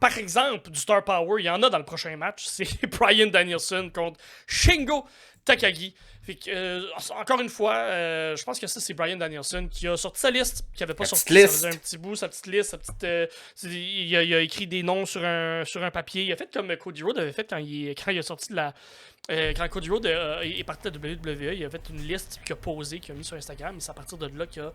par exemple, du Star Power, il y en a dans le prochain match. C'est Bryan Danielson contre Shingo Takagi. Fait que, encore une fois, je pense que ça, c'est Bryan Danielson qui a sorti sa liste, qui avait pas La petite sorti, ça liste. faisait un petit bout, sa petite liste, sa petite. Il a écrit des noms sur un papier. Il a fait comme Cody Rhodes avait fait quand il a sorti de la. Quand Cody Rhodes est parti de la WWE, il a fait une liste qu'il a posée, qu'il a mis sur Instagram, et c'est à partir de là qu'il a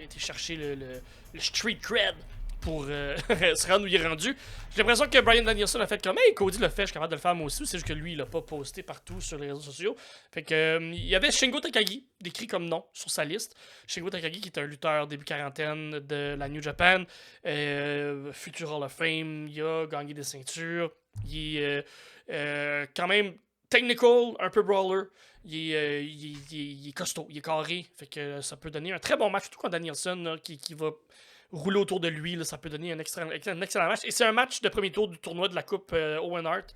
été chercher le street cred pour se rendre où il est rendu. J'ai l'impression que Bryan Danielson a fait comme hey, Cody le fait, je suis capable de le faire moi aussi. C'est juste que lui, il l'a pas posté partout sur les réseaux sociaux. Fait que il y avait Shingo Takagi, décrit comme nom sur sa liste. Shingo Takagi, qui est un lutteur début quarantaine de la New Japan, futur Hall of Fame, il a gagné des ceintures, il est quand même technical, un peu brawler. Il est costaud, il est carré. Fait que ça peut donner un très bon match, surtout quand Danielson là, qui va rouler autour de lui, là, ça peut donner un excellent match. Et c'est un match de premier tour du tournoi de la Coupe Owen Hart,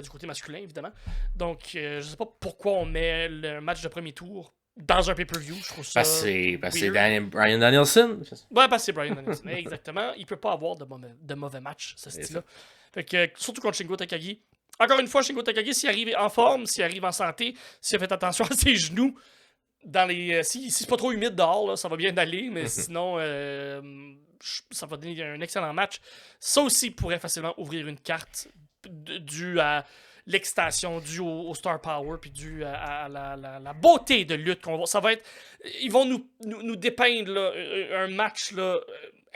du côté masculin, évidemment. Donc, je sais pas pourquoi on met le match de premier tour dans un pay-per-view. Je trouve ça. C'est Bryan Danielson. Ouais, c'est Bryan Danielson. Exactement. Il peut pas avoir de mauvais match, ce style-là. Fait que, surtout contre Shingo Takagi. Encore une fois, Shingo Takagi, s'il arrive en forme, s'il arrive en santé, s'il a fait attention à ses genoux, si c'est pas trop humide dehors, là, ça va bien aller, mais sinon, ça va donner un excellent match. Ça aussi pourrait facilement ouvrir une carte due à l'excitation, due au Star Power, puis due à la beauté de lutte qu'on va. Ça va être. Ils vont nous dépeindre là, un match là,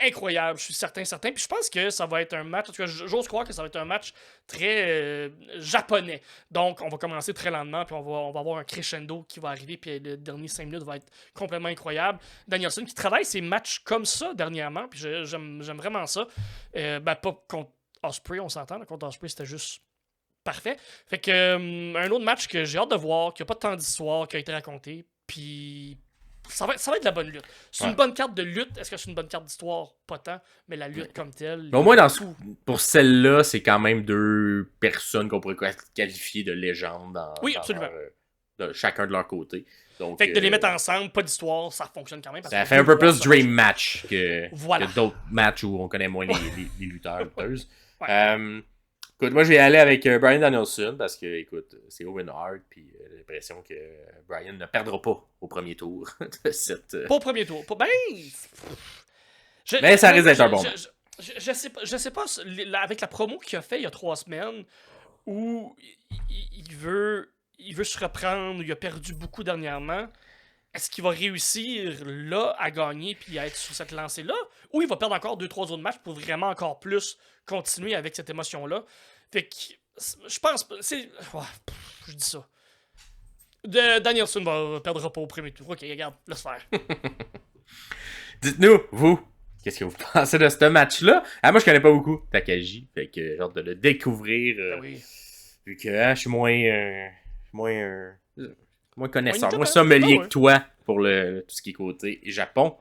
incroyable, je suis certain. Puis je pense que ça va être un match, en tout cas, j'ose croire que ça va être un match très japonais. Donc, on va commencer très lentement, puis on va avoir un crescendo qui va arriver, puis le dernier 5 minutes va être complètement incroyable. Danielson qui travaille ses matchs comme ça dernièrement, puis j'aime vraiment ça. Pas contre Ospreay, on s'entend. Contre Ospreay, c'était juste parfait. Fait que un autre match que j'ai hâte de voir, qui a pas de temps d'histoire, qui a été raconté, puis ça va être de la bonne lutte. C'est une bonne carte de lutte. Est-ce que c'est une bonne carte d'histoire? Pas tant, mais la lutte comme telle. Mais au moins, pour celle-là, c'est quand même deux personnes qu'on pourrait qualifier de légendes oui, absolument. Chacun de leur côté. Donc, fait que de les mettre ensemble, pas d'histoire, ça fonctionne quand même. Ça fait un peu plus Dream Match que voilà. d'autres matchs où on connaît moins les lutteurs, lutteuses. Ouais. Écoute, moi, je vais aller avec Bryan Danielson parce que, écoute, c'est Owen Hart, puis j'ai l'impression que Bryan ne perdra pas au premier tour de cette. Pas au premier tour. Mais ça risque d'être un bon match. Je sais pas, avec la promo qu'il a fait il y a 3 semaines, où il veut se reprendre, il a perdu beaucoup dernièrement. Est-ce qu'il va réussir là à gagner puis à être sur cette lancée-là? Ou il va perdre encore 2-3 autres matchs pour vraiment encore plus continuer avec cette émotion-là? Fait que je pense. Je dis ça. Danielson ne perdra pas au premier tour. Ok, regarde, laisse faire. Dites-nous, vous, qu'est-ce que vous pensez de ce match-là? Moi, je connais pas beaucoup Takagi. Fait que j'ai hâte de le découvrir. Oui. Vu que je suis moins connaisseur, moins sommelier que toi pour tout ce qui est côté Japon.